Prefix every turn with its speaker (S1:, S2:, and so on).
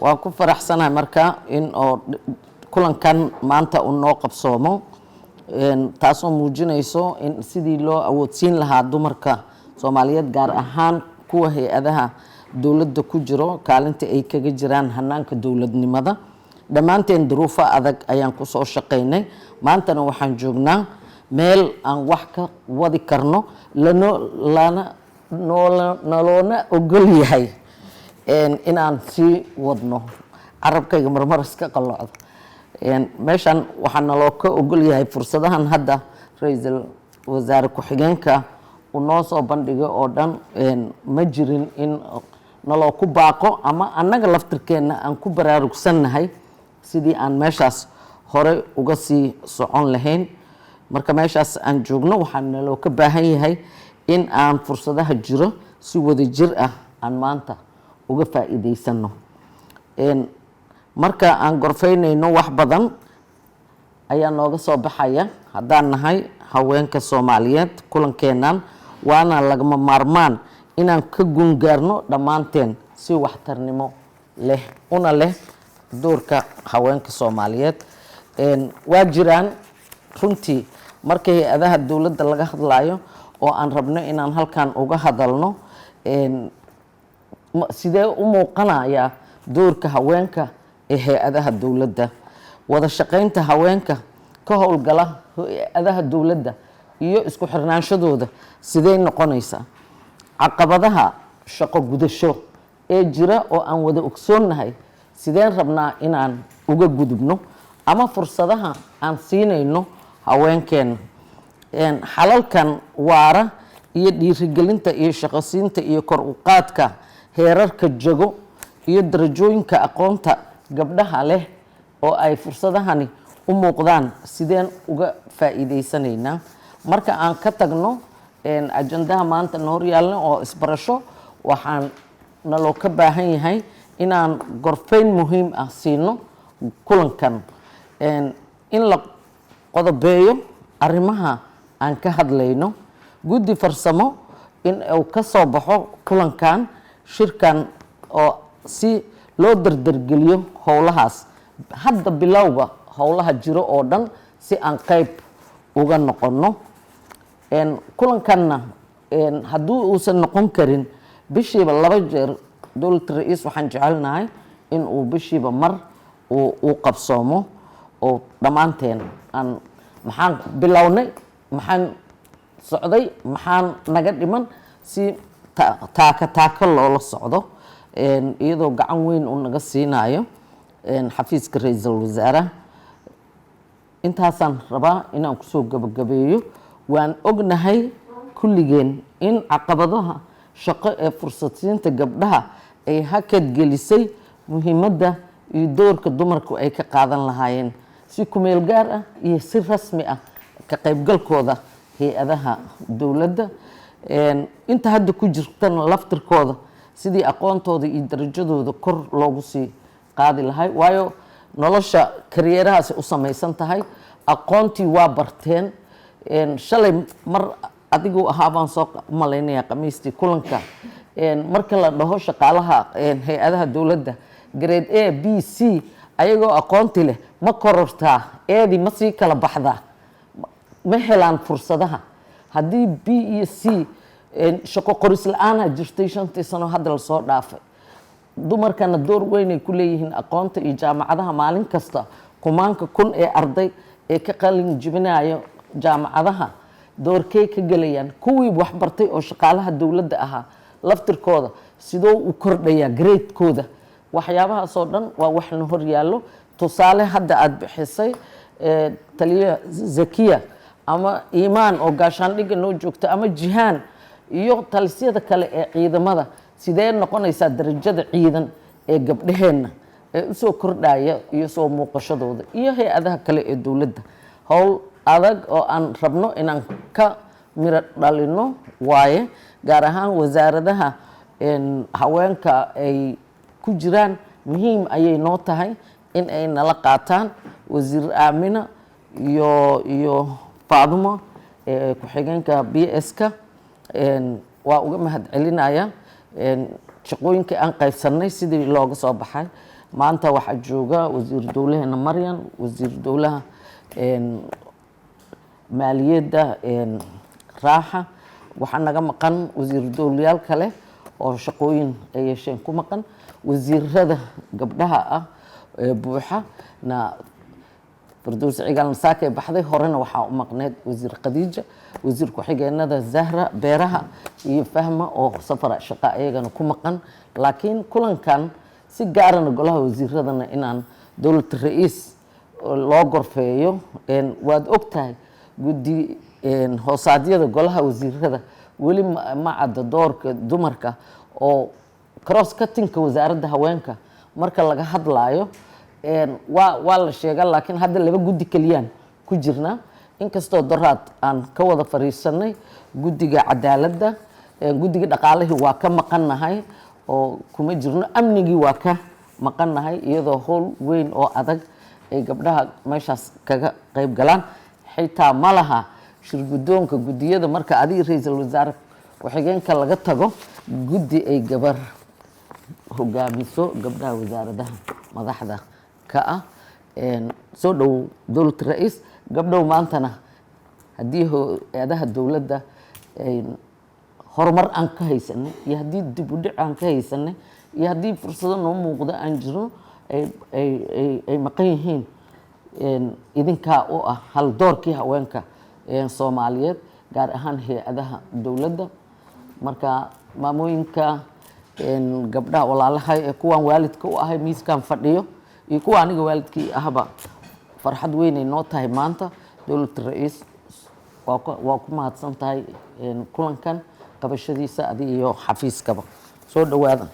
S1: waan ku faraxsanahay marka in oo kulankan maanta uu noo qabsoomo taasoo muujinayso in sidii loo awoodsiin lahaa dumarka Soomaaliyeed gaar ahaan kuwa hay'adaha dawladda ku jiro kaalinta ay kaga jiraan hanaanka dawladnimada dhammaanteen duruufo adag ayaan ku soo shaqaynay maantana waxaan joognaa meel aan wax ka wadi karno naloona ogol yahay inaan sii wadno carabkayga marmar iska qalloocdo meeshan waxaa naloo ka ogol yahay fursadahan hadda ra'iisul wasaare ku-xigeenka uu noo soo bandhigay oo dhan ma jirin in naloo ku baaqo ama annaga laftirkeenna aan ku baraarugsannahay sidii aan meeshaas hore uga sii socon lahayn marka meeshaas aan joogno waxaa naloo ka baahan yahay in aan fursadaha jiro si wadajir ah aan maanta uga faa'iidaysano marka aan gorfaynayno wax badan ayaa nooga soo baxaya haddaan nahay haweenka Soomaaliyeed kulankeennan waana lagama maarmaan inaan ka gungaarno dhammaanteen si waxtarnimo leh una leh doorka haweenka Soomaaliyeed waa jiraan runtii markay hay'adaha dawladda laga hadlayo oo aan rabno inaan halkan uga hadalno sidee u muuqanaya doorka haweenka ee hay'adaha dawladda wada shaqaynta haweenka ka howlgala hay'adaha dawladda iyo isku xirnaanshadooda sidee noqonaysaa caqabadaha shaqo gudasho ee jira oo aan wada ogsoonnahay sideen rabnaa inaan uga gudubno ama fursadaha aan siinayno haweenkeena xalalkan waara iyo dhiirigelinta iyo shaqasiinta iyo kor u qaadka heerarka jago iyo darajooyinka aqoonta gabdhaha leh oo ay fursadahani u muuqdaan sideen uga faa'iidaysanaynaa marka aan ka tagno ajandaha maanta hor yaalna oo isbarasho waxaan naloo ka baahan yahay inaan gorfayn muhiim ah siino kulankan in la qodobeeyo arrimaha aan ka hadlayno guddi farsamo in uu ka soo baxo kulankan shirkan oo si loo dardargeliyo howlahaas hadda bilowga howlaha jiro oo dhan si aan qayb uga noqono kulankanna haddii uusan noqon karin bishiiba 2 jeer dowladda ra'iis waxaan jecelnahay in uu bishiiba mar uu qabsoomo oo dhammaanteen aan maxaan bilownay maxaan socday maxaan naga dhiman si taaka loola socdo iyadoo gacan weyn uu naga siinayo xafiiska ra'iisul wasaare intaasaan rabaa inaan kusoo gabagabeeyo waan ognahay kulligeen in caqabadaha shaqo ee fursadsiinta gabdhaha ay hakad gelisay muhiimadda iyo doorka dumarku ay ka qaadan lahaayeen si ku meel gaar ah iyo si rasmi ah ka qaybgalkooda hay'adaha dawladda inta hadda ku jirtana laftirkooda sidii aqoontooda iyo darajadooda kor loogu sii qaadi lahay waayo nolosha kariyerahaasi u samaysan tahay aqoontii waa barteen shalay mar adigu ahaa baan soo malaynayaa khamiistii kulanka marka la dhaho shaqaalaha hay'adaha dawladda grade A B C ayagoo aqoonti leh ma korortaa eedii ma sii kala baxdaa ma helaan fursadaha haddii B iyo C shaqo qoris la-aana jirtay 5 sano hadda lasoo dhaafay dumarkana door weyn ay ku leeyihiin aqoonta iyo jaamacadaha maalin kasta kumaanka kun ee arday ee ka qalin jibinayo jaamacadaha doorkay ka galayaan kuwii wax bartay oo shaqaalaha dawladda ahaa laftirkooda sidoo u kordhaya grade-kooda waxyaabahaas oo dhan waa wax na hor yaallo tusaale hadda aad bixisay taliya Zakiya ama Iimaan oo gaashaandhigga noo joogta ama Jihaan iyo talisyada kale ee ciidamada sidee noqonaysaa darajada ciidan ee gabdhaheena ee u soo kordhaya iyo soo muuqashadooda iyo hay'adaha kale ee dawladda howl adag oo aan rabno inaan ka miro dhalino waaye gaar ahaan wasaaradaha haweenka ay ku jiraan muhiim ayay noo tahay in ay nala qaataan wasiir Aamina iyo Faadumo ku-xigeenka BS-ka waa uga mahad celinaya shaqooyinka aan qaybsanay sidii looga soo baxay maanta waxaa jooga wasiir dowlaheena Maryan, wasiir dowlaha maaliyadda Raaxa, waxaa naga maqan wasiir dowlayaal kale oo shaqooyin ay yeesheen ku maqan, wasiirada gabdhaha ah buuxa na Firdawsi Cigaal Masaake ee baxday horena waxaa u maqneed wasiir Khadiija, wasiir ku-xigeenada Zahra beeraha iyo Fahma oo safar shaqo ayagana ku maqan. laakiin kulankan si gaarana golaha wasiiradana inaan dowlad ra'iis loo gorfeeyo waad ogtahay guddi hoosaadyada golaha wasiirada weli ma cadda doorka dumarka oo cross cuttingka wasaaradda haweenka marka laga hadlaayo waa la sheega, laakiin hadda laba guddi keliyaan ku jirna, inkastoo doraad aan ka wada fariisanay guddiga cadaaladda, guddiga dhaqaalihii waa ka maqannahay oo kuma jirno, amnigii waa ka maqannahay iyadoo howl weyn oo adag ay gabdhaha meeshaas kaga qayb galaan. xitaa ma laha shirgudoonka guddiyada marka adiga ra'iisul wasaare ku-xigeenka laga tago guddi ay gabar hogaamiso gabdhaha wasaaradaha madaxda ka ah. soo dhow dowlad ra'iis gabdhow maantana haddii hay-adaha dowladda horumar aan ka haysanay iyo haddii dib u dhic aan ka haysanay iyo haddii fursado noo muuqda aan jirno ay maqan yihiin, idinkaa u ah hal doorkii haweenka Soomaaliyeed gaar ahaan hay-adaha dowladda. marka maamooyinka gabdhaha walaalahay ee kuwaan waalidka u ahay miiskan fadhiyo iyo kuwa aniga waalidkii ahba farxad weynay noo tahay maanta. dowlad ra'iis waa ku mahadsan tahay kulankan qabashadiisa adiga iyo xafiiskaba. soo dhawaada.